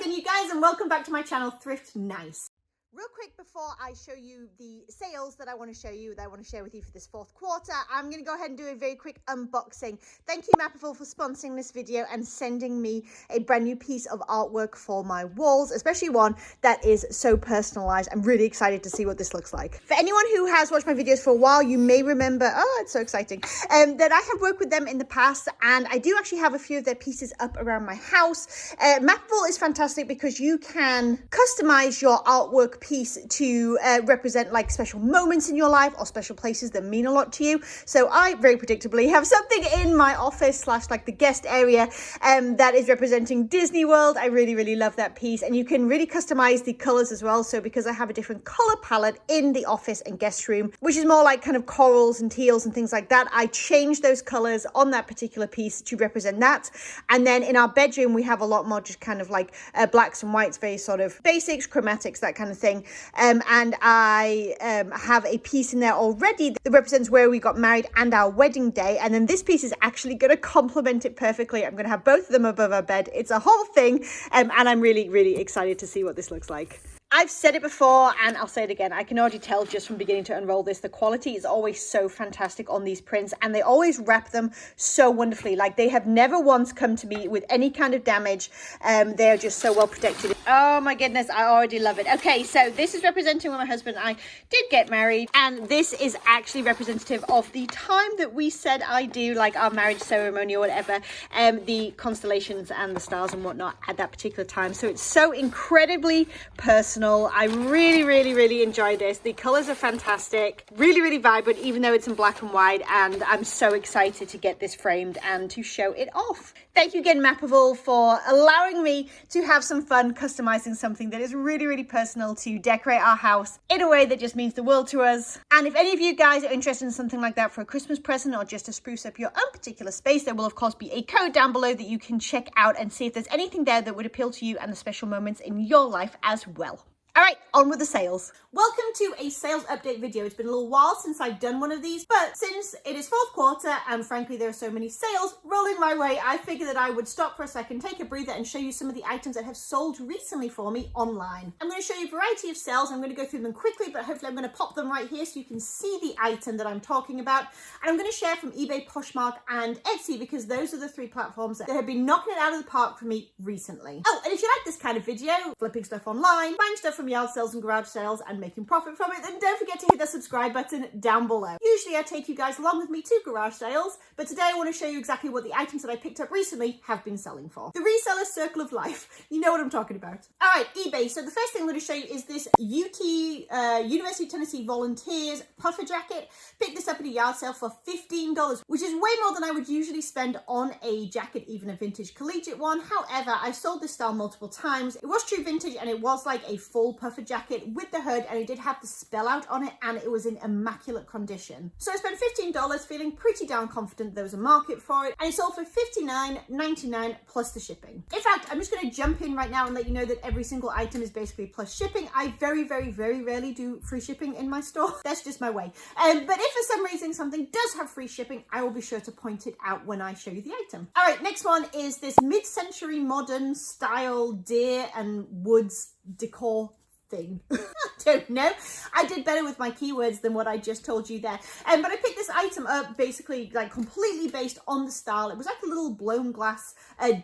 again, you guys, and welcome back to my channel, Thrift Nice. Real quick before I show you the sales that I want to show you, that I want to share with you for this fourth quarter, I'm going to go ahead and do a very quick unboxing. Thank you, MAPIFUL, for sponsoring this video and sending me a brand new piece of artwork for my walls, especially one that is so personalized. I'm really excited to see what this looks like. For anyone who has watched my videos for a while, you may remember, oh, it's so exciting, that I have worked with them in the past, and I do actually have a few of their pieces up around my house. MAPIFUL is fantastic because you can customize your artwork piece to represent like special moments in your life or special places that mean a lot to you. So I very predictably have something in my office slash like the guest area that is representing Disney World. I really love that piece, and you can really customize the colors as well. So because I have a different color palette in the office and guest room, which is more like kind of corals and teals and things like that, I changed those colors on that particular piece to represent that. And then in our bedroom we have a lot more just kind of like blacks and whites, very sort of basics, chromatics, that kind of thing. And I have a piece in there already that represents where we got married and our wedding day. And then this piece is actually going to complement it perfectly. I'm going to have both of them above our bed. It's a whole thing. And I'm really excited to see what this looks like. I've said it before and I'll say it again. I can already tell just from beginning to unroll this, the quality is always so fantastic on these prints, and they always wrap them so wonderfully. Like, they have never once come to me with any kind of damage. They're just so well protected. Oh my goodness, I already love it. Okay, so this is representing when my husband and I did get married, and this is actually representative of the time that we said I do, like our marriage ceremony or whatever, the constellations and the stars and whatnot at that particular time. So it's so incredibly personal. I really enjoy this. The colors are fantastic, really vibrant, even though it's in black and white, and I'm so excited to get this framed and to show it off. Thank you again, MAPIFUL, for allowing me to have some fun customizing something that is really personal to decorate our house in a way that just means the world to us. And if any of you guys are interested in something like that for a Christmas present or just to spruce up your own particular space, there will of course be a code down below that you can check out and see if there's anything there that would appeal to you and the special moments in your life as well. All right, on with the sales. Welcome to a sales update video. It's been a little while since I've done one of these, but since it is fourth quarter and frankly there are so many sales rolling my way, I figured that I would stop for a second, take a breather, and show you some of the items that have sold recently for me online. I'm going to show you a variety of sales. I'm going to go through them quickly, but hopefully I'm going to pop them right here so you can see the item that I'm talking about. And I'm going to share from eBay, Poshmark, and Etsy, because those are the three platforms that have been knocking it out of the park for me recently. Oh, and if you like this kind of video, flipping stuff online, buying stuff from yard sales and garage sales and making profit from it, then don't forget to hit the subscribe button down below. Usually I take you guys along with me to garage sales, but today I want to show you exactly what the items that I picked up recently have been selling for. The reseller circle of life. You know what I'm talking about. All right, eBay. So the first thing I'm going to show you is this University of Tennessee Volunteers puffer jacket. Picked this up at a yard sale for $15, which is way more than I would usually spend on a jacket, even a vintage collegiate one. However, I've sold this style multiple times. It was true vintage, and it was like a full puffer jacket with the hood, and it did have the spell out on it, and it was in immaculate condition. So I spent $15, feeling pretty darn confident there was a market for it, and it sold for $59.99 plus the shipping. In fact, I'm just going to jump in right now and let you know that every single item is basically plus shipping. I very rarely do free shipping in my store. That's just my way. But if for some reason something does have free shipping, I will be sure to point it out when I show you the item. All right, next one is this mid-century modern style deer and woods decor thing. I don't know. I did better with my keywords than what I just told you there. But I picked this item up basically like completely based on the style. It was like a little blown glass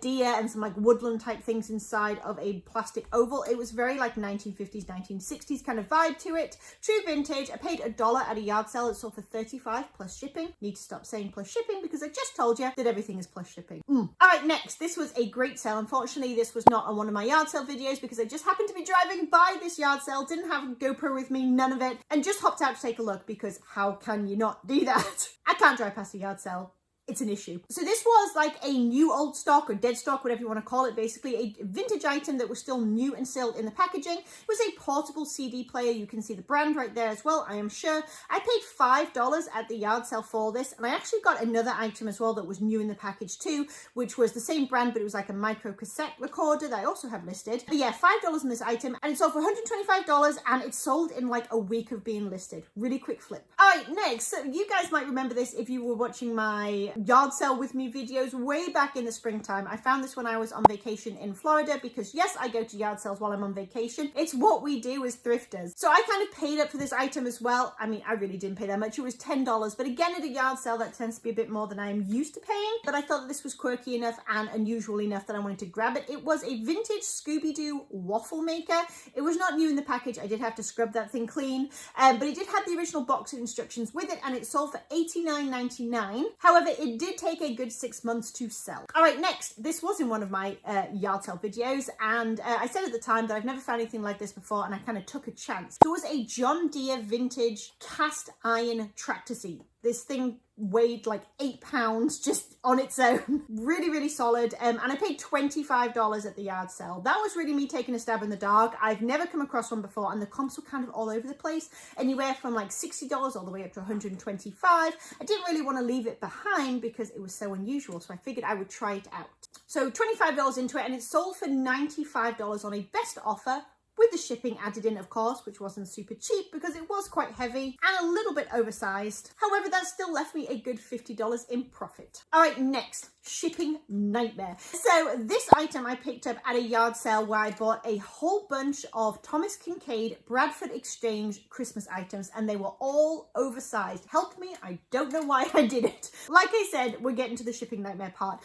deer and some like woodland type things inside of a plastic oval. It was very like 1950s, 1960s kind of vibe to it. True vintage. I paid $1 at a yard sale. It sold for $35 plus shipping. Need to stop saying plus shipping because I just told you that everything is plus shipping. All right, next. This was a great sale. Unfortunately, this was not on one of my yard sale videos because I just happened to be driving by this yard sale, didn't have a GoPro with me, none of it, and just hopped out to take a look because how can you not do that? I can't drive past a yard sale. It's an issue. So this was like a new old stock or dead stock, whatever you want to call it, basically a vintage item that was still new and sealed in the packaging. It was a portable CD player. You can see the brand right there as well, I am sure. I paid $5 at the yard sale for this, and I actually got another item as well that was new in the package too, which was the same brand, but it was like a micro cassette recorder that I also have listed. But yeah, $5 in this item, and it sold for $125, and it sold in like a week of being listed. Really quick flip. All right, next, so you guys might remember this if you were watching my yard sale with me videos way back in the springtime. I found this when I was on vacation in Florida because yes, I go to yard sales while I'm on vacation. It's what we do as thrifters. So I kind of paid up for this item as well. I mean, I really didn't pay that much. It was $10, but again, at a yard sale, that tends to be a bit more than I am used to paying. But I thought that this was quirky enough and unusual enough that I wanted to grab it. It was a vintage Scooby-Doo waffle maker. It was not new in the package. I did have to scrub that thing clean, but it did have the original box of instructions with it, and it sold for $89.99. However, it did take a good 6 months to sell. All right, next, this was in one of my yard sale videos, and I said at the time that I've never found anything like this before, and I kind of took a chance. So it was a John Deere vintage cast iron tractor seat. This thing weighed like 8 pounds just on its own. Really, really solid. And I paid $25 at the yard sale. That was really me taking a stab in the dark. I've never come across one before, and the comps were kind of all over the place. Anywhere from like $60 all the way up to $125. I didn't really want to leave it behind because it was so unusual, so I figured I would try it out. So $25 into it, and it sold for $95 on a best offer, with the shipping added in, of course, which wasn't super cheap because it was quite heavy and a little bit oversized. However, that still left me a good $50 in profit. All right, next, shipping nightmare. So this item I picked up at a yard sale where I bought a whole bunch of Thomas Kincaid Bradford Exchange Christmas items, and they were all oversized. Help me, I don't know why I did it. Like I said, we're getting to the shipping nightmare part.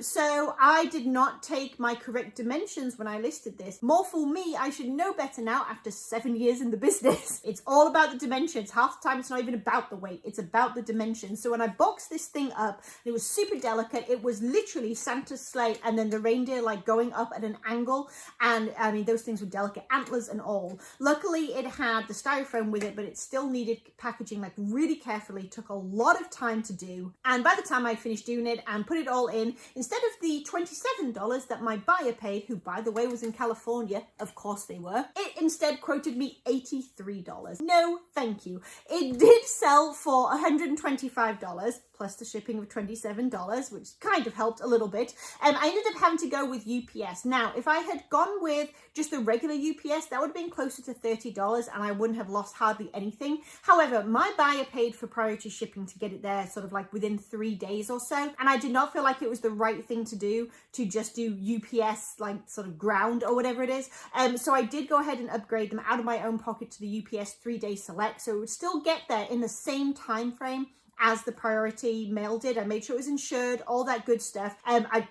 So I did not take my correct dimensions when I listed this. More fool me, I should know better now after 7 years in the business. It's all about the dimensions. Half the time it's not even about the weight, it's about the dimensions. So when I boxed this thing up, it was super delicate. It was literally Santa's sleigh and then the reindeer like going up at an angle, and I mean those things were delicate, antlers and all. Luckily it had the styrofoam with it, but it still needed packaging like really carefully. It took a lot of time to do, and by the time I finished doing it and put it all in, instead of the $27 that my buyer paid, who by the way was in California, of course they were, it instead quoted me $83. No, thank you. It did sell for $125 plus the shipping of $27, which kind of helped a little bit. I ended up having to go with UPS. Now, if I had gone with just the regular UPS, that would have been closer to $30 and I wouldn't have lost hardly anything. However, my buyer paid for priority shipping to get it there sort of like within 3 days or so. And I did not feel like it was the right thing to do to just do UPS like sort of ground or whatever it is. So I did go ahead and upgrade them out of my own pocket to the UPS 3-day select. So it would still get there in the same time frame as the priority mail did. I made sure it was insured, all that good stuff. I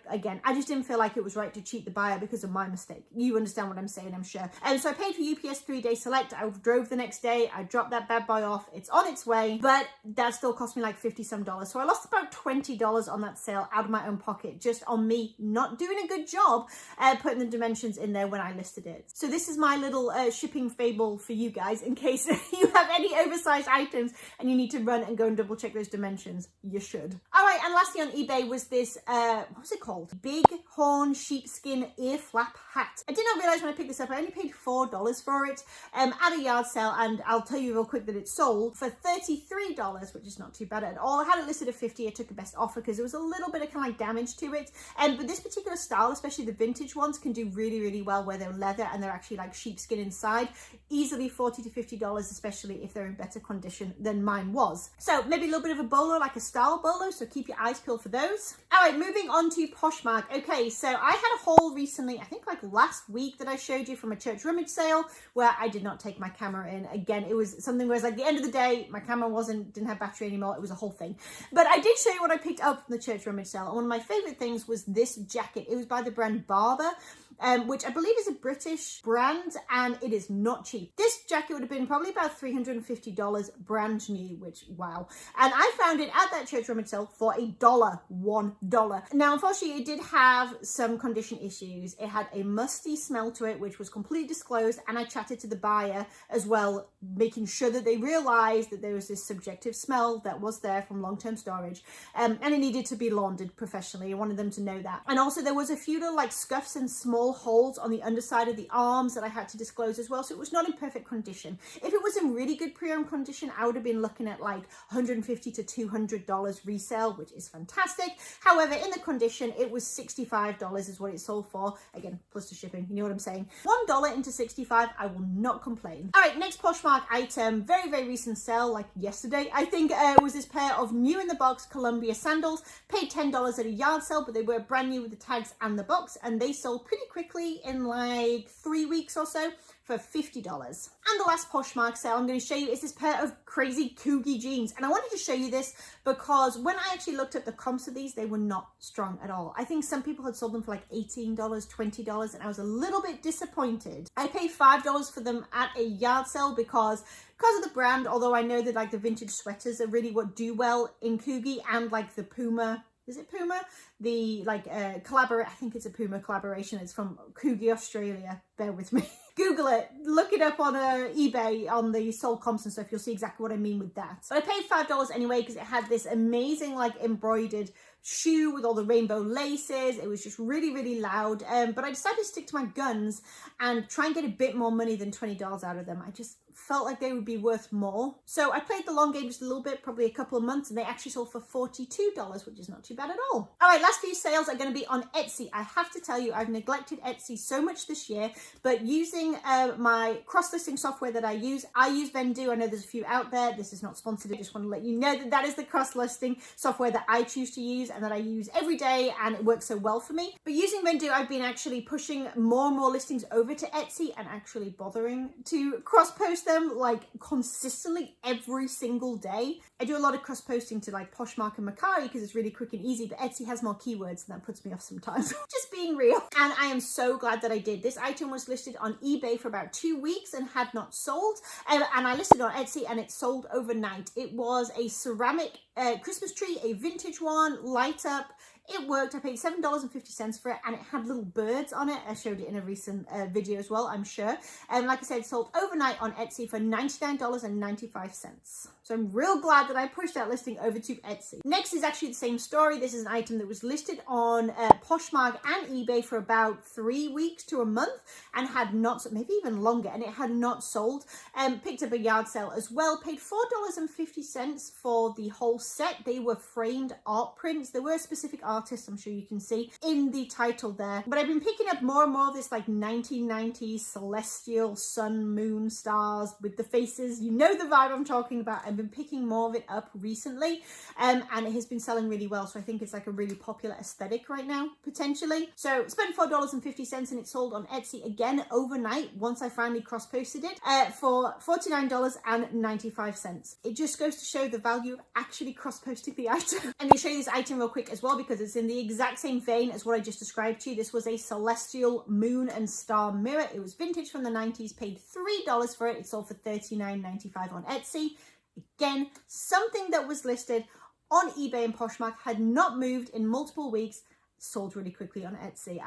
just didn't feel like it was right to cheat the buyer because of my mistake. You understand what I'm saying, I'm sure. So I paid for UPS 3-day select. I drove the next day. I dropped that bad boy off. It's on its way, but that still cost me like 50 some dollars. So I lost about $20 on that sale out of my own pocket, just on me not doing a good job putting the dimensions in there when I listed it. So this is my little shipping fable for you guys in case you have any oversized items and you need to run and go and double check those dimensions. You should. All right, and lastly on eBay was this what was it called? Big horn sheepskin ear flap hat. I did not realize when I picked this up I only paid $4 for it at a yard sale, and I'll tell you real quick that it sold for $33, which is not too bad at all. I had it listed at $50. I took the best offer because there was a little bit of kind of like damage to it, but this particular style, especially the vintage ones, can do really well where they're leather and they're actually like sheepskin inside. Easily $40 to $50, especially if they're in better condition than mine was. So maybe a little bit of a bolo, like a style bolo, so keep your eyes peeled for those. All right, moving on to Poshmark. Okay, so I had a haul recently, I think like last week, that I showed you from a church rummage sale where I did not take my camera in. Again, it was something where it's like the end of the day, my camera didn't have battery anymore. It was a whole thing. But I did show you what I picked up from the church rummage sale, and one of my favorite things was this jacket. It was by the brand Barber, which I believe is a British brand, and it is not cheap. This jacket would have been probably about $350 brand new, which wow. And I found it at that church rummage sale for $1. Now, unfortunately, it did have some condition issues. It had a musty smell to it, which was completely disclosed, and I chatted to the buyer as well, making sure that they realized that there was this subjective smell that was there from long-term storage, and it needed to be laundered professionally. I wanted them to know that. And also there was a few little like scuffs and small small holes on the underside of the arms that I had to disclose as well. So it was not in perfect condition. If it was in really good pre-owned condition, I would have been looking at like $150 to $200 resale, which is fantastic. However, in the condition, it was $65 is what it sold for. Again, plus the shipping, you know what I'm saying? $1 into 65, I will not complain. All right, next Poshmark item, very, very recent sale, like yesterday, I think, was this pair of new in the box Columbia sandals. Paid $10 at a yard sale, but they were brand new with the tags and the box, and they sold pretty quickly in like 3 weeks or so for $50. And the last Poshmark sale I'm going to show you is this pair of crazy Coogie jeans. And I wanted to show you this because when I actually looked at the comps of these, they were not strong at all. I think some people had sold them for like $18, $20, and I was a little bit disappointed. I paid $5 for them at a yard sale because of the brand, although I know that like the vintage sweaters are really what do well in Coogie, and like the Puma, is it Puma? The like I think it's a Puma collaboration. It's from Coogie, Australia. Bear with me. Google it, look it up on eBay on the sold comps and stuff. You'll see exactly what I mean with that. But I paid $5 anyway because it had this amazing like embroidered shoe with all the rainbow laces. It was just really, really loud. But I decided to stick to my guns and try and get a bit more money than $20 out of them. I just felt like they would be worth more. So I played the long game just a little bit, probably a couple of months, and they actually sold for $42, which is not too bad at all. All right, last few sales are going to be on Etsy. I have to tell you, I've neglected Etsy so much this year, but using my cross-listing software that I use Vendoo. I know there's a few out there. This is not sponsored. I just want to let you know that that is the cross-listing software that I choose to use and that I use every day, and it works so well for me. But using Vendoo, I've been actually pushing more and more listings over to Etsy and actually bothering to cross-post them like consistently every single day. I do a lot of cross-posting to like Poshmark and Mercari because it's really quick and easy, but Etsy has more keywords and that puts me off sometimes. Just being real. And I am so glad that I did. This item was listed on eBay for about 2 weeks and had not sold. And I listed it on Etsy and it sold overnight. It was a ceramic Christmas tree, a vintage one, light up. It worked. I paid $7.50 for it, and it had little birds on it. I showed it in a recent video as well, I'm sure. And like I said, it sold overnight on Etsy for $99.95. So I'm real glad that I pushed that listing over to Etsy. Next is actually the same story. This is an item that was listed on Poshmark and eBay for about 3 weeks to a month and had not, maybe even longer, and it had not sold. Picked up a yard sale as well. Paid $4.50 for the whole set. They were framed art prints. There were specific artists, I'm sure you can see in the title there. But I've been picking up more and more of this like 1990s celestial sun, moon, stars with the faces. You know the vibe I'm talking about. I've been picking more of it up recently, and it has been selling really well. So I think it's like a really popular aesthetic right now, potentially. So spent $4.50 and it sold on Etsy again overnight once I finally cross-posted it for $49.95. It just goes to show the value of actually cross-posting the item. I'm going to show you this item real quick as well because it's in the exact same vein as what I just described to you. This was a celestial moon and star mirror. It was vintage from the 90s, paid $3 for it. It sold for $39.95 on Etsy. Again, something that was listed on eBay and Poshmark, had not moved in multiple weeks, sold really quickly on Etsy.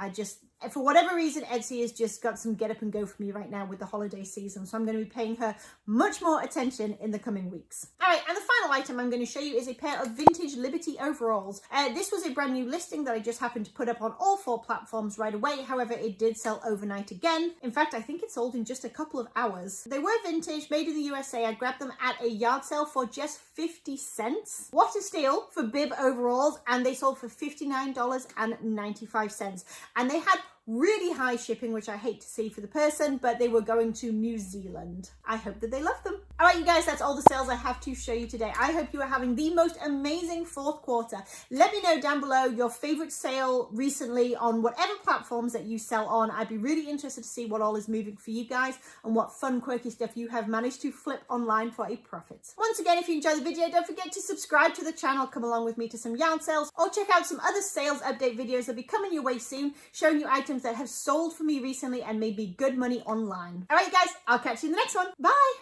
For whatever reason, Etsy has just got some get up and go for me right now with the holiday season. So I'm going to be paying her much more attention in the coming weeks. All right, and the final item I'm going to show you is a pair of vintage Liberty overalls. This was a brand new listing that I just happened to put up on all 4 platforms right away. However, it did sell overnight again. In fact, I think it sold in just a couple of hours. They were vintage, made in the USA. I grabbed them at a yard sale for just 50 cents. What a steal for bib overalls. And they sold for $59.95. And they had really high shipping, which I hate to see for the person, but they were going to New Zealand. I hope that they love them. All right, you guys, that's all the sales I have to show you today. I hope you are having the most amazing 4th quarter. Let me know down below your favorite sale recently on whatever platforms that you sell on. I'd be really interested to see what all is moving for you guys and what fun, quirky stuff you have managed to flip online for a profit. Once again, if you enjoyed the video, don't forget to subscribe to the channel, come along with me to some yarn sales, or check out some other sales update videos that'll be coming your way soon, showing you items that have sold for me recently and made me good money online. All right, you guys, I'll catch you in the next one. Bye.